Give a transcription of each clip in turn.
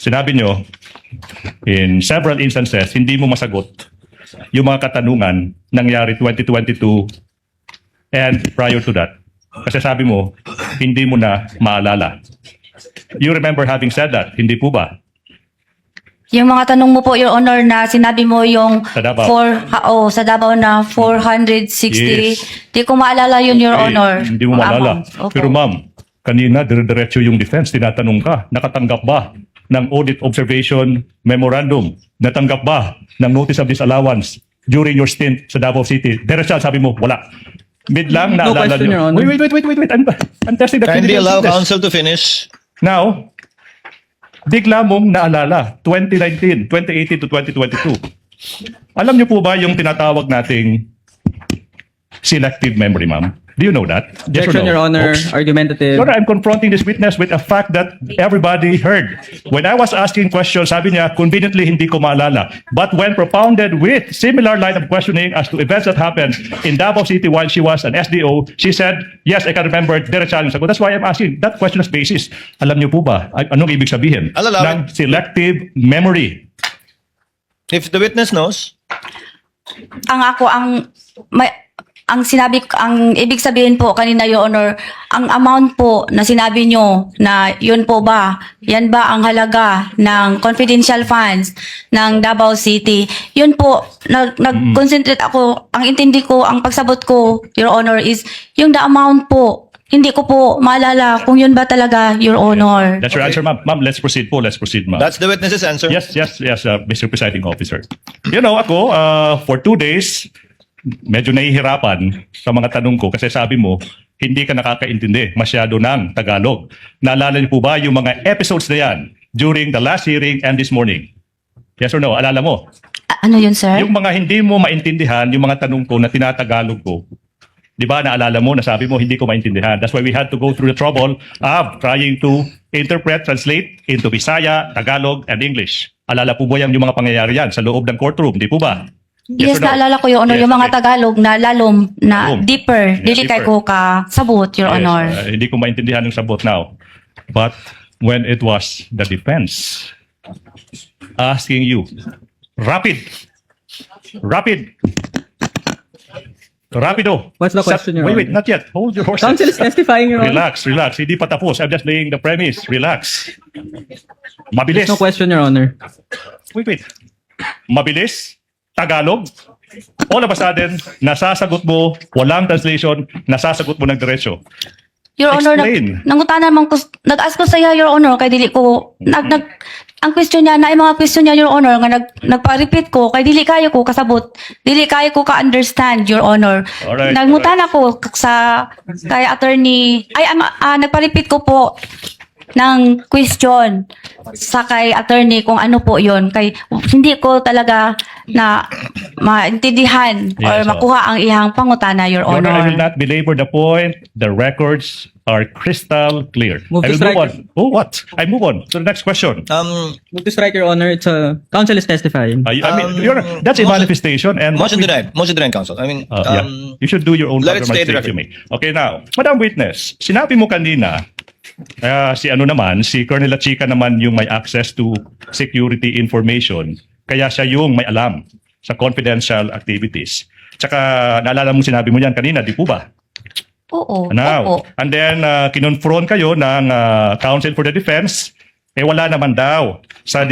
Sinabi nyo, in several instances, hindi mo masagot yung mga katanungan nangyari 2022 and prior to that. Kasi sabi mo, hindi mo na maalala. You remember having said that, hindi po ba? Yung mga tanong mo po, Your Honor, na sinabi mo yung Sa Davao. sa Davao na 460. Yes. Di ko maalala yun, Your Eh, Honor. Hindi mo maalala. Amount. Opo. Pero ma'am, kanina dire-diretso yung defense, tinatanong ka, nakatanggap ba ng audit observation memorandum? Natanggap ba ng notice of disallowance during your stint sa Davao City? Diretso, sabi mo, wala. Biglang No naalala question, Your nyo. Honor. Wait. I'm testing the Kindly credibility allow of this. counsel to finish. Now, bigla mong naalala, 2019, 2018 to 2022. Alam niyo po ba yung tinatawag nating selective memory, ma'am? Do you know that? Yes or Objection, no? Your Honor. Oops. Argumentative. Your Honor, I'm confronting this witness with a fact that everybody heard. When I was asking questions, sabi niya, conveniently hindi ko maalala. But when propounded with similar line of questioning as to events that happened in Davao City while she was an SDO, she said, yes, I can remember, diretso yung sagot. That's why I'm asking that question as basis. Alam niyo po ba, anong ibig sabihin I'll allow ng selective memory? If the witness knows, Ang ibig sabihin po kanina, Your Honor, ang amount po na sinabi nyo na yun po ba, yan ba ang halaga ng confidential funds ng Davao City? Yun po, nag-concentrate ako, ang intindi ko, ang pagsabot ko, Your Honor, is yung the amount po. Hindi ko po maalala kung yun ba talaga, Your Honor. That's your answer, ma'am. Ma'am, let's proceed po. Let's proceed, ma'am. that's the witness's answer. Yes, Mr. Presiding Officer. You know, ako, for 2 days, medyo nahihirapan sa mga tanong ko kasi sabi mo, hindi ka nakakaintindi masyado ng Tagalog. Naalala niyo po ba yung mga episodes na yan during the last hearing and this morning? Yes or no? Alala mo? Ano yun, sir? Yung mga hindi mo maintindihan, yung mga tanong ko na tinatagalog ko, di ba naalala mo na sabi mo hindi ko maintindihan. That's why we had to go through the trouble of trying to interpret, translate into Bisaya, Tagalog, and English. Alala po ba yung mga pangyayari yan sa loob ng courtroom? Di po ba? Yes, or no? naalala ko, Your Honor, Yes, yung mga okay. Tagalog na lalom, na Lalom. deeper, Yes, dili kay deeper. ko ka sabot, Your Yes, Honor. hindi ko maintindihan yung sabot now. But when it was the defense asking you, rapid, rapido. What's the question, Your Wait, Honor? not yet. Hold your horses. Counsel is testifying, Your Honor. Relax. Hindi pa tapos. I'm just laying the premise. Relax. Mabilis. No question, Your Honor. Wait. Mabilis. Tagalog. All of a sudden, nasasagot mo, walang translation, nasasagot mo ng diretso. Your Honor, Explain. nag-ask ko sa iya, Your Honor, kay dili ko, ang question niya, na yung mga question niya, Your Honor, nga nagpa-repeat ko, kay dili kayo ko kasabot, dili kayo ko ka-understand, Your Honor. Alright, Nagmutan ako kay attorney, nagpa-repeat ko po ng question sa kay attorney kung ano po yon, kay hindi ko talaga na maintindihan or Yes, makuha ang ihang pangutana, Your Your Honor, I will Honor. not belabor the point. The records are crystal clear. Move I to will strike. move on. Oh, what? I move on to the next question. Move to strike, Your Honor. Counsel is testifying. I mean, Your Honor, that's a motion- manifestation. And what motion we- denied. Motion denied, counsel. I mean, Yeah. You should do your own let it stay government the if you may. Okay, now, Madam Witness, sinabi mo kanina, si Colonel Chica naman yung may access to security information, kaya siya yung may alam sa confidential activities. Tsaka, naalala mo sinabi mo yan kanina, di po ba? Oo. Now, Opo. and then kinonfront kayo ng counsel for the defense, wala naman daw sa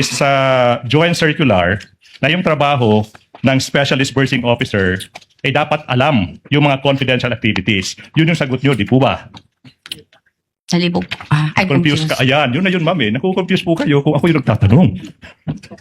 joint circular na yung trabaho ng specialist bursing officer dapat alam yung mga confidential activities. Yun yung sagot nyo, di po ba? Nalibog. I'm Confused ka. Ayan, yun na yun, ma'am. Naku-confuse po kayo kung ako yung nagtatanong.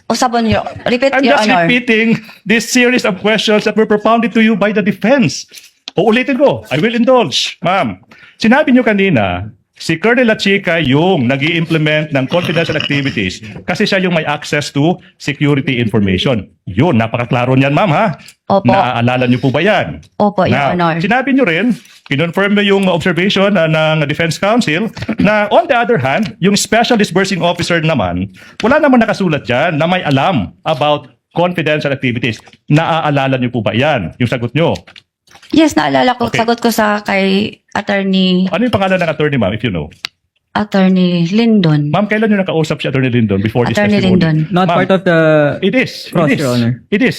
Usapon niyo. Repeat, I'm Your just Honor. repeating this series of questions that were propounded to you by the defense. Uulitin ko. I will indulge. Ma'am, sinabi nyo kanina, si Colonel Chica yung nag implement ng confidential activities kasi siya yung may access to security information. Yun, napakaklaro niyan, ma'am, ha? Opo. Naaalala niyo po ba yan? Opo, Your Now, Honor. sinabi nyo rin, kinonfirm mo yung observation ng Defense Council na on the other hand, yung specialist bursing officer naman, wala naman nakasulat dyan na may alam about confidential activities. Naaalala nyo po ba yan? Yung sagot nyo. Yes, naalala ko. Okay. Sagot ko sa kay attorney. Ano yung pangalan ng attorney, ma'am, if you know? Attorney Lyndon. Ma'am, kailan nyo nakausap si Attorney Lyndon before this Attorney testimony? Lyndon. Not Ma'am, part of the It is. cross, It is. Your Honor. It is.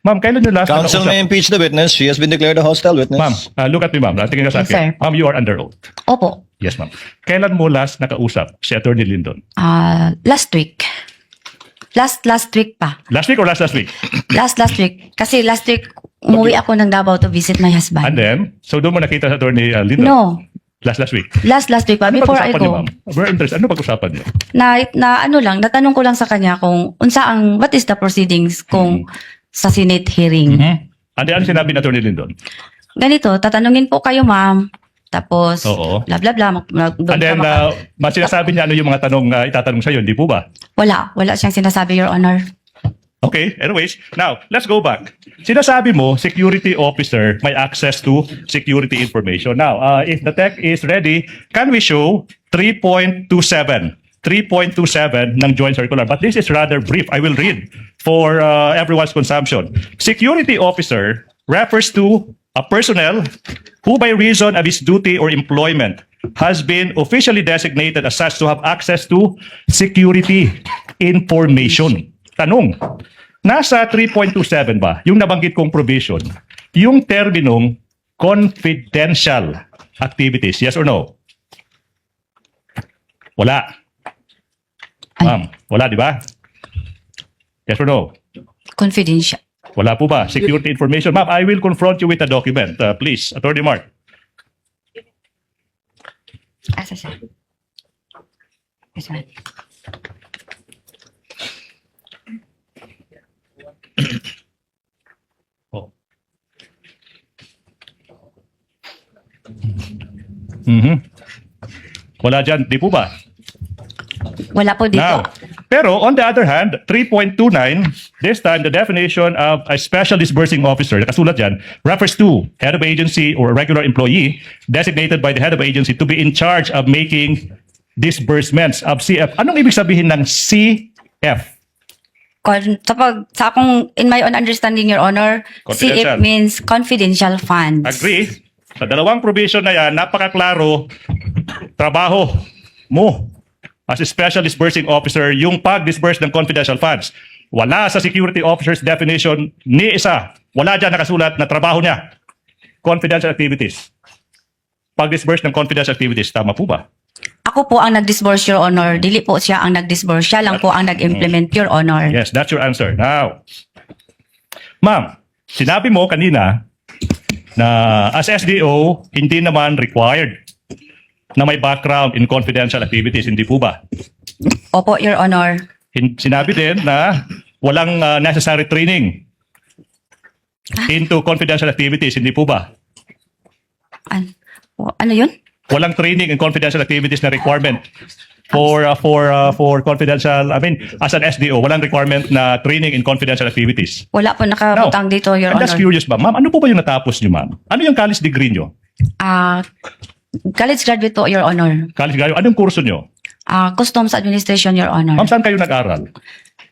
Ma'am, kailan nyo last counsel nakausap? may impeach the witness. She has been declared a hostile witness. Ma'am, look at me, ma'am. Tingin ka sa Yes, akin. sir. Ma'am, you are under oath. Opo. Yes, ma'am. Kailan mo last nakausap si Attorney Lyndon? Last week. Last week pa. Last week or last week? Last week. Kasi last week, umuwi ako ng Davao to visit my husband. And then, so doon mo nakita sa Attorney Lyndon? No. Last week. Last week pa. Ano Before I pag-usapan niyo, go. ma'am? Very interesting. Ano pag-usapan niyo? Na ano lang, natanong ko lang sa kanya kung what is the proceedings kung sa Senate hearing. And then, ano sinabi ni Attorney Lyndon? Ganito, tatanungin po kayo ma'am. Tapos, Oo. bla bla bla. And then, sinasabi niya ano yung mga tanong na itatanong sa'yo, hindi po ba? Wala siyang sinasabi, Your Honor. Okay, anyways, now, let's go back. Sinasabi mo, security officer may access to security information. Now, if the tech is ready, can we show 3.27? 3.27 ng Joint Circular. But this is rather brief. I will read for everyone's consumption. Security officer refers to a personnel who by reason of his duty or employment has been officially designated as such to have access to security information. Tanong, nasa 3.27 ba, yung nabanggit kong provision, yung terminong confidential activities, yes or no? Wala. Ma'am, wala, di ba? Yes or no? Confidential. Wala po ba? Security information. Ma'am, I will confront you with a document. Please, Attorney Mark. Asa siya? Yes, ma'am. Oh. Mhm. Wala dyan, di po ba? Wala po dito. Now, pero on the other hand, 3.29, this time the definition of a special disbursing officer, nakasulat dyan, refers to head of agency or a regular employee designated by the head of agency to be in charge of making disbursements of CF. Anong ibig sabihin ng CF? Sa akong, in my own understanding, Your Honor, Confidential. CF means confidential funds. Agree? Sa dalawang provision na yan, napakaklaro, trabaho mo as a special disbursing officer yung pag-disburse ng confidential funds. Wala sa security officer's definition ni isa. Wala dyan nakasulat na trabaho niya. Confidential activities. Pag-disburse ng confidential activities, tama po ba? Ako po ang nag-disburse, Your Honor. Dili po siya ang nag-disburse. Siya lang po ang nag-implement, Your Honor. Yes, that's your answer. Now, ma'am, sinabi mo kanina na as SDO, hindi naman required na may background in confidential activities. Hindi po ba? Opo, Your Honor. Sinabi din na walang necessary training into confidential activities. Hindi po ba? Ano yun? Walang training in confidential activities na requirement for confidential, I mean, as an SDO, walang requirement na training in confidential activities. Wala po nakabutang dito, Your I'm just Honor. curious ba, ma'am, ano po ba yung natapos niyo, ma'am? Ano yung college degree niyo? College graduate po, Your Honor. College degree, anong kurso niyo? Customs Administration, Your Honor. Ma'am, saan kayo nag-aral?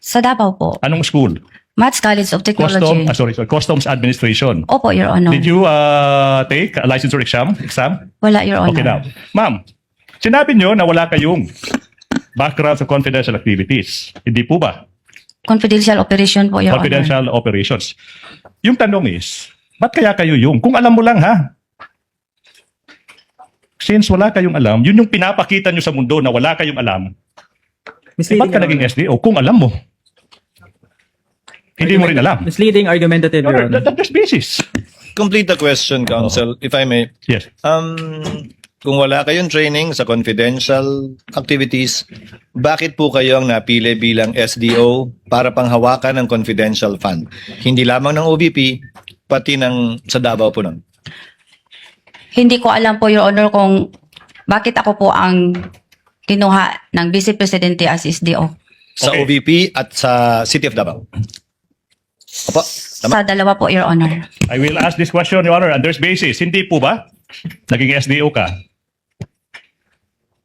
Sa Davao po. Anong school? Maths College of Technology. Customs Administration. Opo, Your Honor. Did you take a licensure exam? Wala, Your Honor. Okay now. Ma'am, sinabi niyo na wala kayong background sa confidential activities. Hindi po ba? Confidential operation po, Your Honor. Confidential operations. Yung tanong is, ba't kaya kayo yung? Kung alam mo lang ha. Since wala kayong alam, yun yung pinapakita nyo sa mundo na wala kayong alam. Ba't ka naging SDO? Kung alam mo. Hindi mo rin alam. Misleading argumentative, Your Honor. That's basis. Complete the question, counsel, if I may. Yes. Kung wala kayong training sa confidential activities, bakit po kayo ang napili bilang SDO para panghawakan ng confidential fund? Hindi lamang ng OVP, pati ng sa Davao po nun. Hindi ko alam po, Your Honor, kung bakit ako po ang kinuha ng Vice Presidente as SDO. Sa Okay. OVP at sa City of Davao. Opo, tama. Sa dalawa po, Your Honor. I will ask this question, Your Honor, and there's basis. Hindi po ba naging SDO ka?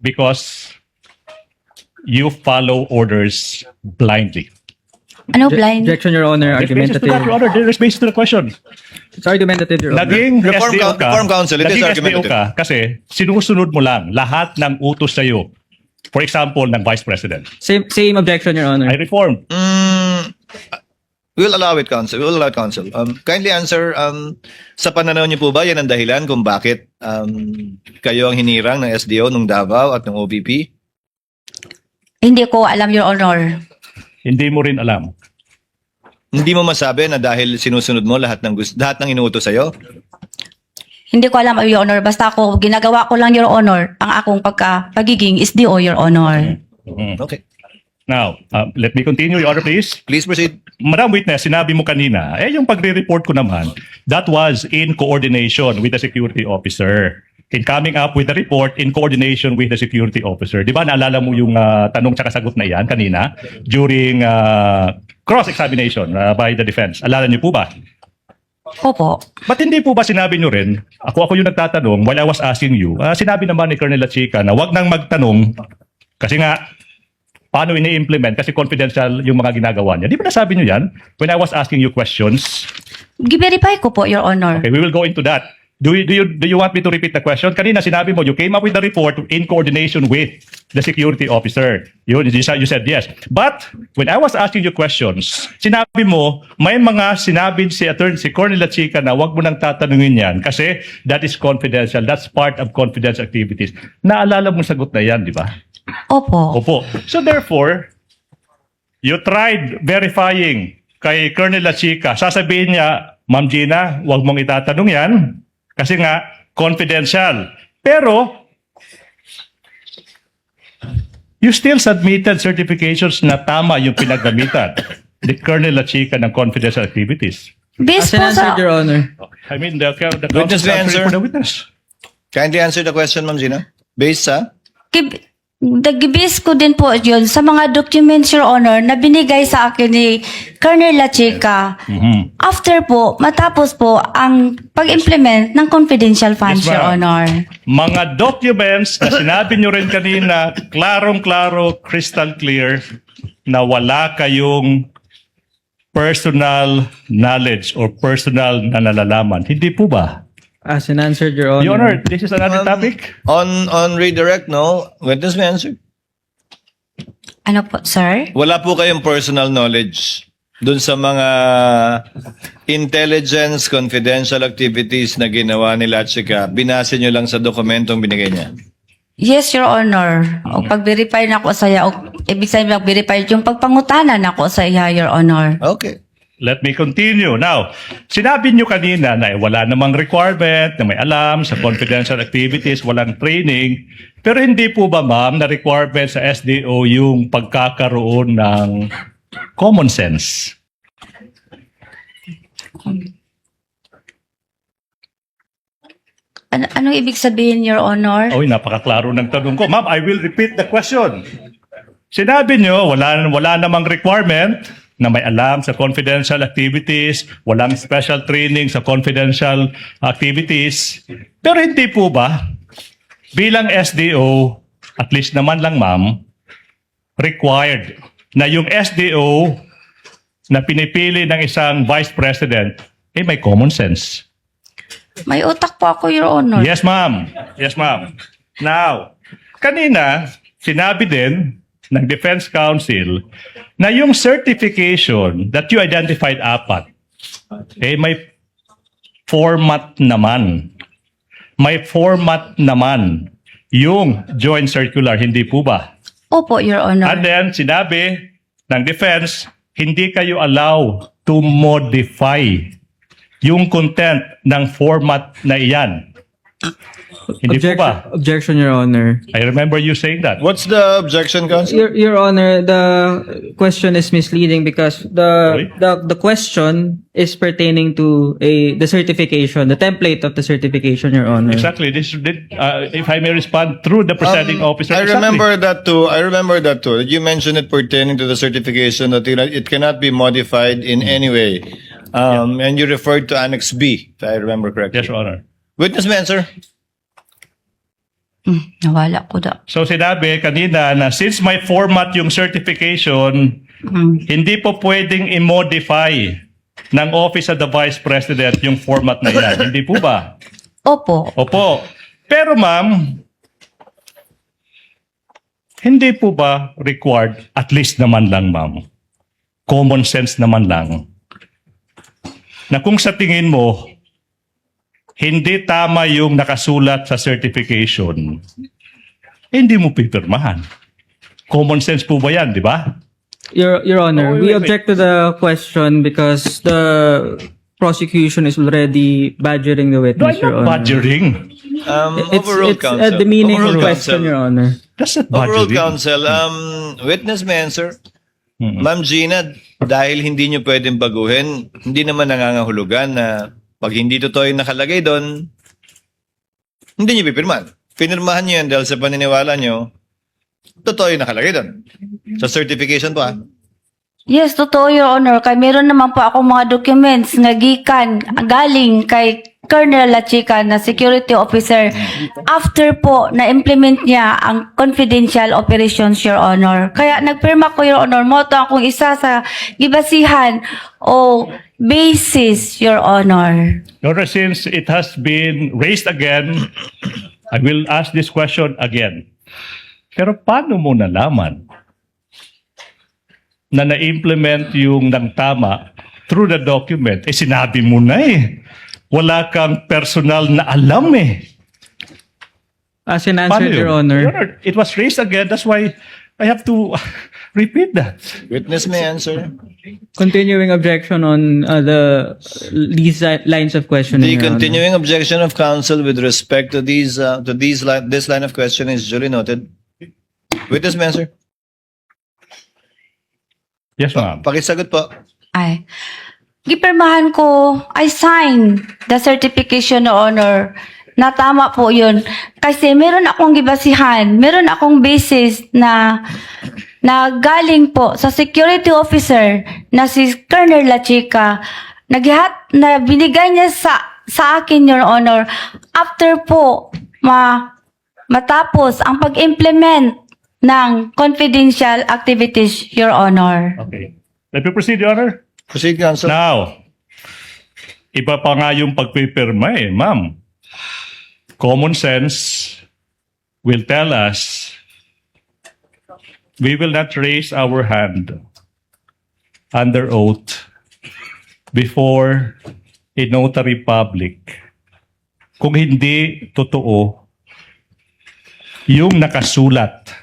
Because you follow orders blindly. Ano blind? Objection, Your Honor. There's basis to that, Your Argumentative. Honor. There is basis to the question. It's argumentative, Your Honor. Naging Reform SDO ka, Reform Council, it is naging SDO argumentative. ka kasi sinusunod mo lang lahat ng utos sa'yo. For example, ng Vice President. Same objection, Your Honor. I reformed. We'll allow it, Council. We'll allow it, Council. Kindly answer, sa pananaw niyo po ba yan ang dahilan kung bakit kayo ang hinirang ng SDO nung Davao at ng OVP? Hindi ko alam, Your Honor. Hindi mo rin alam. Hindi mo masabi na dahil sinusunod mo lahat ng inuutos sa'yo? Hindi ko alam, Your Honor. Basta ako, ginagawa ko lang, Your Honor, ang akong pagiging SDO, Your Honor. Okay. Now, let me continue, Your Honor, please. Please proceed. Madam Witness, sinabi mo kanina, yung pagre-report ko naman, that was in coordination with the security officer. In coming up with the report in coordination with the security officer. Di ba, naalala mo yung tanong tsaka sagot na yan kanina during cross-examination by the defense? Alala niyo po ba? Opo. Ba't hindi po ba sinabi niyo rin, ako yung nagtatanong while I was asking you, sinabi naman ni Colonel Lachica na wag nang magtanong kasi nga, paano ini-implement kasi confidential yung mga ginagawa niya. Di ba nasabi niyo yan when I was asking you questions? Giverify ko po, Your Honor. Okay, we will go into that. Do you want me to repeat the question? Kanina sinabi mo, you came up with the report in coordination with the security officer. You said yes. But when I was asking you questions, sinabi mo, may mga sinabi si Colonel Lachica na wag mo nang tatanungin yan kasi that is confidential. That's part of confidential activities. Naalala mo sagot na yan, di ba? Opo. Opo. So therefore, you tried verifying kay Colonel Lachica. Sasabihin niya, Ma'am Gina, wag mong itatanong yan kasi nga confidential. Pero you still submitted certifications na tama yung pinaggamitan ni Colonel Lachica ng confidential activities. Based As an po answer, sa... Your Honor. I mean, the Witness may answer. for the witness. Kindly answer the question, Ma'am Gina. Based sa? Nag-base ko din po yun sa mga documents, Your Honor, na binigay sa akin ni Colonel Lachica. After po, matapos po ang pag-implement ng confidential funds, Yes, Your ma'am. Honor. Mga documents na sinabi nyo rin kanina, klarong-klaro, crystal clear, na wala kayong personal knowledge or personal na nalalaman. Hindi po ba? As an answer, Your Honor. Your Honor, this is another topic. On redirect, no? Witness may answer. Ano po, sir? Wala po kayong personal knowledge dun sa mga intelligence confidential activities na ginawa ni Lachica. Binase nyo lang sa dokumentong binigay niya. Yes, Your Honor. O pag-verify na ako sa iya, o ibig sabihin mag-verify yung pagpangutanan ako sa iya, Your Honor. Okay. Let me continue. Now, sinabi nyo kanina na wala namang requirement na may alam sa confidential activities, walang training. Pero hindi po ba, ma'am, na requirement sa SDO yung pagkakaroon ng common sense? Anong ibig sabihin, Your Honor? Oy, napakaklaro ng tanong ko. Ma'am, I will repeat the question. Sinabi nyo, wala namang requirement na may alam sa confidential activities, walang special training sa confidential activities. Pero hindi po ba, bilang SDO, at least naman lang ma'am, required na yung SDO na pinipili ng isang Vice President, may common sense. May utak po ako, Your Honor. Yes, ma'am. Yes, ma'am. Now, kanina, sinabi din ng Defense Council na yung certification that you identified apat, may format naman. May format naman yung joint circular, hindi po ba? Opo, Your Honor. And then, sinabi ng Defense, hindi kayo allow to modify yung content ng format na iyan. Hindi po ba? Objection, Your Honor. I remember you saying that. What's the objection, Counsel? Your Honor, the question is misleading because the question is pertaining to the certification, the template of the certification, Your Honor. Exactly. This did, if I may respond through the presiding officer. I Exactly. remember that too. You mentioned it pertaining to the certification that it cannot be modified in any way. And you referred to Annex B, if I remember correctly. Yes, Your Honor. Witness may answer. Nawala ko da. So sinabi kanina na since may format yung certification, hindi po pwedeng i-modify ng Office of the Vice President yung format na yan. Hindi po ba? Opo. Opo. Pero ma'am, hindi po ba required, at least naman lang ma'am, common sense naman lang, na kung sa tingin mo, hindi tama yung nakasulat sa certification, hindi mo pipirmahan. Common sense po ba yan, di ba? Your Honor, Oh, we wait. object to the question because the prosecution is already badgering the No, witness, I'm Your not Honor. badgering. Overruled, It's counsel. a demeaning Overruled, question, counsel. Your Honor. That's not Overruled, badgering. counsel. Witness may answer. Ma'am Gina, dahil hindi nyo pwedeng baguhin, hindi naman nangangahulugan na pag hindi totoo yung nakalagay doon, hindi nyo pipirman. Pinirmahan nyo yan dahil sa paniniwala nyo, totoo yung nakalagay doon. Sa certification pa. Yes, totoo, Your Honor. Kaya meron naman po ako mga documents nga galing kay Colonel Lachica na security officer after po na-implement niya ang confidential operations, Your Honor. Kaya nagpirma ko, Your Honor, mo to akong isa sa gibasihan o basis, Your Honor. Your Honor, since it has been raised again, I will ask this question again. Pero paano mo nalaman na na-implement yung ng tama through the document? Eh sinabi mo na eh. Wala kang personal na alam eh. As in Paano answer, yun? Your Honor. It was raised again. That's why I have to repeat that. Witness may answer. Continuing objection on these lines of questioning, The Your Honor. continuing objection of counsel with respect to this line of question is duly noted. Witness may answer. Yes, ma'am. Pakisagot po. Ay. Gipirmahan ko, I sign the certification, Your Honor, na tama po yun. Kasi meron akong gibasihan, meron akong basis na galing po sa security officer na si Colonel Lachica, na binigay niya sa akin, Your Honor, after po matapos ang pag-implement ng confidential activities, Your Honor. Okay. Let me proceed, Your Honor. Proceed, counsel. Now, iba pa nga yung pagpipirma eh, ma'am. Common sense will tell us we will not raise our hand under oath before a notary public kung hindi totoo yung nakasulat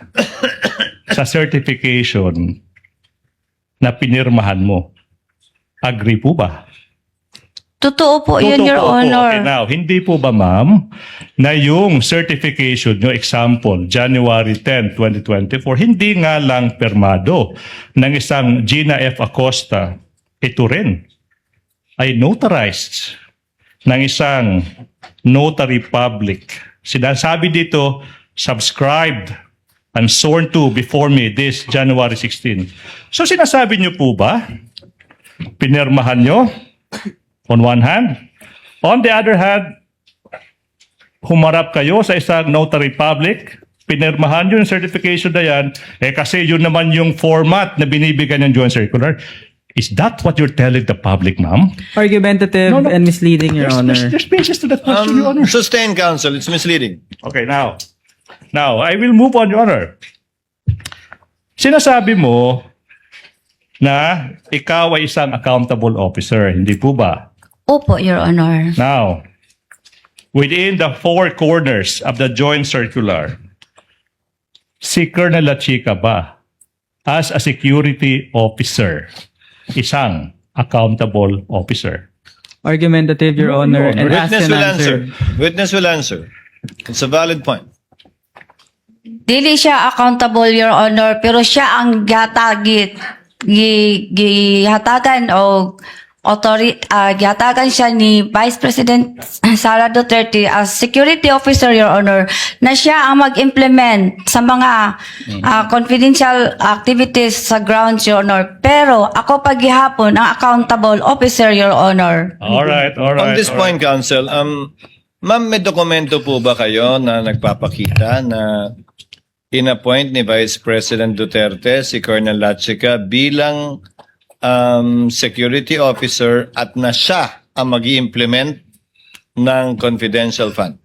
sa certification na pinirmahan mo. Agree po ba? Totoo po yun, Totoo Your po. Honor. Okay, now, hindi po ba, ma'am, na yung certification nyo, example, January 10, 2024, hindi nga lang permado ng isang Gina F. Acosta, ito rin ay notarized ng isang notary public. Sinasabi dito, subscribed and sworn to before me this January 16. So sinasabi nyo po ba, pinirmahan nyo? On one hand. On the other hand, humarap kayo sa isang notary public, pinirmahan yun yung certification na yan, eh kasi yun naman yung format na binibigyan ng joint circular. Is that what you're telling the public, ma'am? Argumentative No. and misleading, Your Honor. There's basis to that question, Your Honor. Sustain, counsel. It's misleading. Okay, now, I will move on, Your Honor. Sinasabi mo na ikaw ay isang accountable officer, hindi po ba? Opo, Your Honor. Now, within the four corners of the joint circular, si Colonel Lachica ba, as a security officer, isang accountable officer? Argumentative, Your No, Honor, Your and asked Witness and will answer. answered. Witness will answer. It's a valid point. Dili siya accountable, Your Honor, pero siya ang gihatagan o gihatagan siya ni Vice President Sara Duterte as security officer, Your Honor, na siya ang mag-implement sa mga confidential activities sa grounds, Your Honor. Pero ako paghihapon ang accountable officer, Your Honor. All right. On this all right. point, counsel, Ma'am, may dokumento po ba kayo na nagpapakita na in-appoint ni Vice President Duterte si Colonel Lachica bilang security officer at na siya ang mag-i-implement ng confidential fund?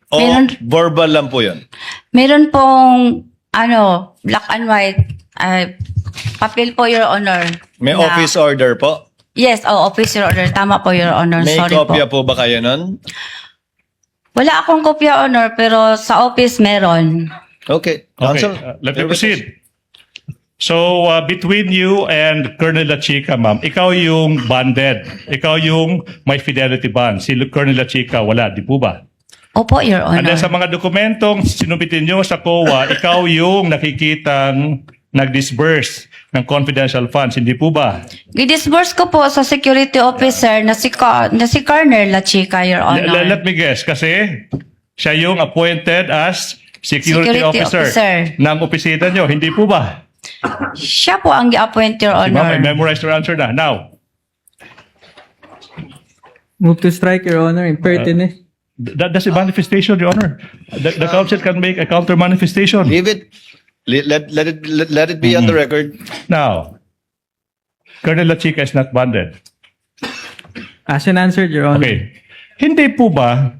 O Meron- verbal lang po yun? Meron pong, black and white, papel po, Your Honor. May na- office order po? Yes, office, Your Honor. Tama po, Your Honor. May Sorry kopya po. po ba kayo nun? Wala akong kopya, Honor, pero sa office meron. Okay. Okay, Counsel, let me proceed. So, between you and Colonel Lachica, ma'am, ikaw yung bonded. Ikaw yung may fidelity bond. Si Colonel Lachica, wala. Di po ba? Opo, Your And Honor. then sa mga dokumentong sinubitin nyo sa COA, ikaw yung nakikitang nag-disburse ng confidential funds. Hindi po ba? I-disburse ko po sa security officer na si Colonel Lachica, Your Honor. Let me guess. Kasi siya yung appointed as security Security officer officer. ng opisina nyo. Hindi po ba? Siya po ang i-appoint, Your Si ma'am, I Honor. memorized your answer na. Now, Move to strike, Your Honor. Impertinent. that's a manifestation, Your Honor. The council can make a counter manifestation. leave it. Let it be on the record. Now, Colonel Lachica is not bonded. Asked and answered, Your Honor. Okay. Hindi po ba,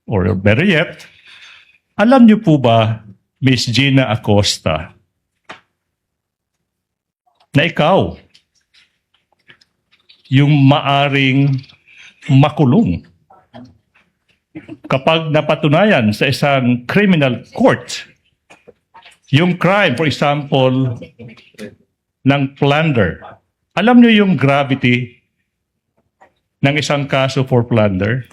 or better yet, alam niyo po ba, Miss Gina Acosta, na ikaw yung maaring makulong kapag napatunayan sa isang criminal court yung crime, for example, ng plunder. Alam niyo yung gravity ng isang kaso for plunder?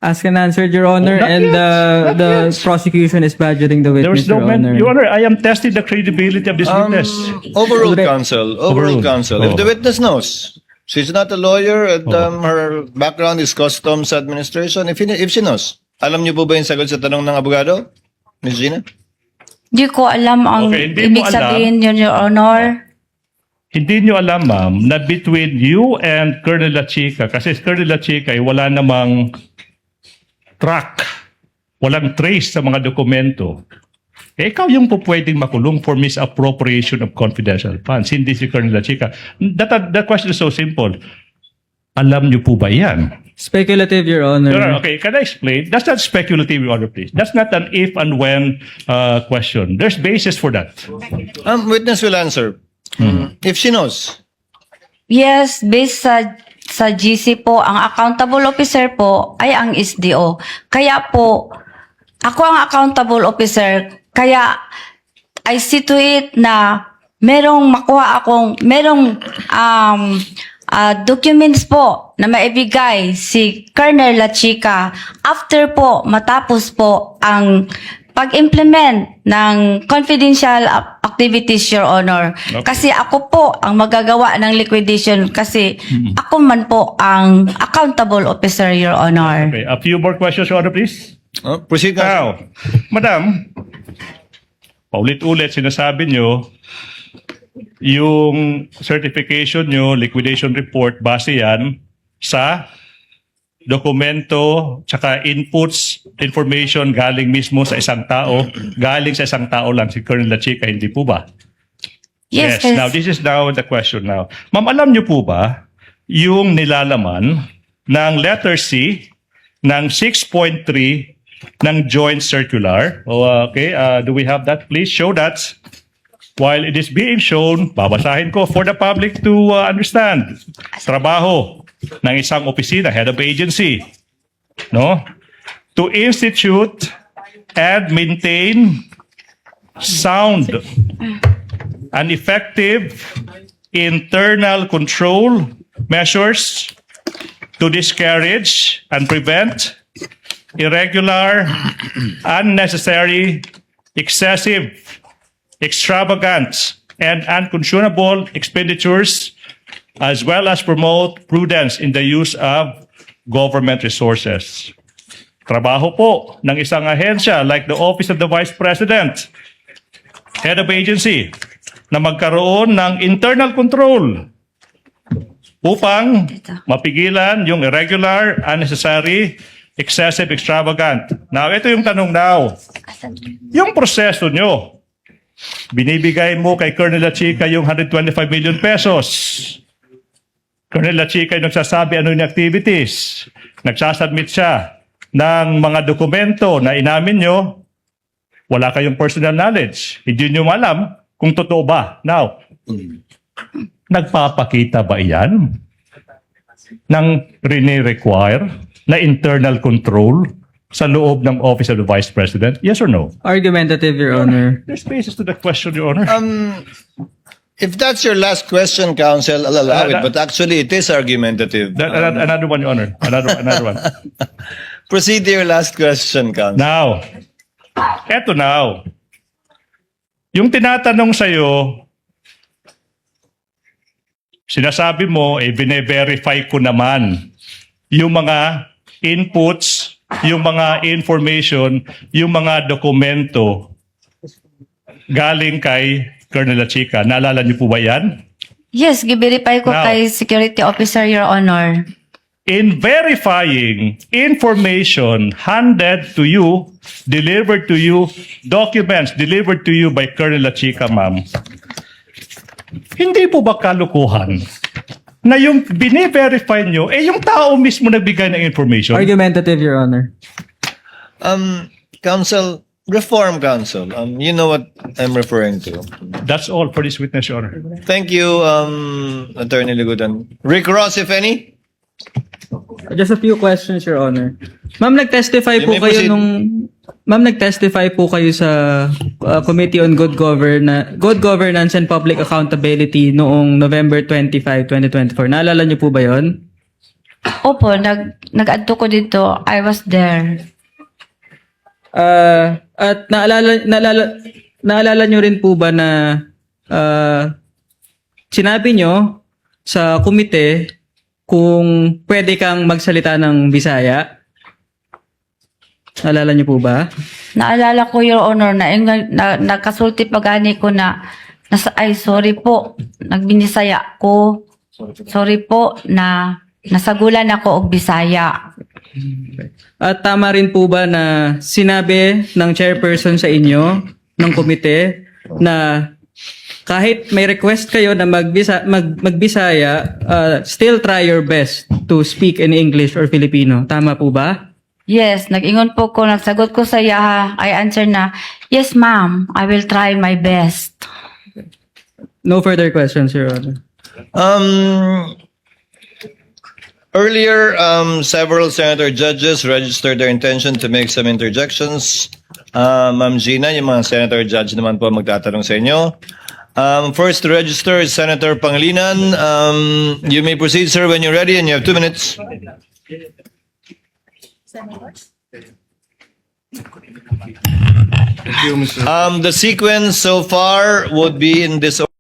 Asked and answered, Your Honor. Not And yet. the prosecution is badgering the There witness, is no Your Honor. Your Honor, I am testing the credibility of this witness. Overruled, Correct. counsel. Overruled. Overruled, counsel. Oh. If the witness knows, she's not a lawyer and her background is customs administration. If she knows, alam niyo po ba yung sagot sa tanong ng abogado, Ms. Gina? Di ko alam ang Okay, hindi mo ibig alam. sabihin yun, Your Honor. Hindi nyo alam, ma'am, na between you and Colonel Lachica, kasi Colonel Lachica ay wala namang track, walang trace sa mga dokumento. Eh, ikaw yung po pwedeng makulong for misappropriation of confidential funds, hindi si Colonel Lachica. That question is so simple. Alam nyo po ba yan? Speculative, Your Honor. Your Honor, okay, can I explain? That's not speculative, Your Honor, please. That's not an if and when question. There's basis for that. Witness will answer. If she knows. Yes, based sa GC po, ang accountable officer po ay ang SDO. Kaya po, ako ang accountable officer, kaya I see to it na merong documents po na maibigay si Colonel Lachica after po, matapos po ang pag-implement ng confidential activities, Your Honor. Okay. Kasi ako po ang magagawa ng liquidation kasi ako man po ang accountable officer, Your Honor. Okay, a few more questions, Your Honor, please. Proceed, counsel. Now, Madam, paulit-ulit sinasabi nyo, yung certification nyo, liquidation report, base yan sa dokumento, tsaka inputs, information galing mismo sa isang tao, galing sa isang tao lang, si Colonel Lachica, hindi po ba? Yes, Now this is now the question now. Ma'am, alam niyo po ba yung nilalaman ng letter C ng 6.3 ng joint circular? Okay, do we have that? Please show that. While it is being shown, babasahin ko for the public to understand. Trabaho ng isang opisina, head of agency, no? To institute and maintain sound and effective internal control measures to discourage and prevent irregular, unnecessary, excessive, extravagant, and unconscionable expenditures, as well as promote prudence in the use of government resources. Trabaho po ng isang ahensya like the Office of the Vice President, Head of Agency, na magkaroon ng internal control upang mapigilan yung irregular, unnecessary, excessive, extravagant. Now, ito yung tanong now. Yung proseso nyo, binibigay mo kay Colonel Lachica yung 125 million pesos. Colonel Lachica yung nagsasabi ano yung activities. Nagsasubmit siya ng mga dokumento na inamin nyo, wala kayong personal knowledge. Hindi nyo alam kung totoo ba. Now, nagpapakita ba iyan ng rini-require na internal control sa loob ng Office of the Vice President? Yes or no? Argumentative, Your Honor. There's basis to the question, Your Honor. If that's your last question, counsel, I'll allow it. But actually, it is argumentative. Another one, Your Honor. Another one. Proceed to your last question, counsel. Now, eto now. Yung tinatanong sa'yo, sinasabi mo, bine-verify ko naman yung mga inputs, yung mga information, yung mga dokumento galing kay Colonel Lachica. Naalala niyo po ba yan? Yes, giverify ko Now- kay security officer, Your Honor. In verifying information handed to you, delivered to you, documents delivered to you by Colonel Lachica, ma'am, hindi po ba kalukuhan na yung bine-verify nyo, yung tao mismo nagbigay ng information? Argumentative, Your Honor. Counsel, reform counsel. You know what I'm referring to. That's all for this witness, Your Honor. Thank you, Attorney Ligudan. Rick Ross, if any? Just a few questions, Your Honor. Ma'am, nag-testify You po may kayo proceed. Ma'am, nag-testify po kayo sa Committee on Good Governance and Public Accountability noong November 25, 2024. Naalala niyo po ba 'yon? Opo, nag-adto ko dito. I was there. At naalala niyo rin po ba na sinabi niyo sa komite kung pwede kang magsalita ng Bisaya? Naalala niyo po ba? Naalala ko, Your Honor, na nagkasulti pagani ko na ay sorry po, nagbinisaya ko. Sorry po na nasagulan ako og Bisaya. At tama rin po ba na sinabi ng chairperson sa inyo ng komite na kahit may request kayo na magbisaya, still try your best to speak in English or Filipino. Tama po ba? Yes, nag-ingon po ko, nagsagot ko sa iya, I answer na, yes ma'am, I will try my best. No further questions, Your Honor. Earlier, several senator judges registered their intention to make some interjections. Ma'am Gina, yung mga senator judge naman po magtatanong sa inyo. First to register is Senator Pangilinan. You may proceed, sir, when you're ready, and you have 2 minutes. The sequence so far would be in this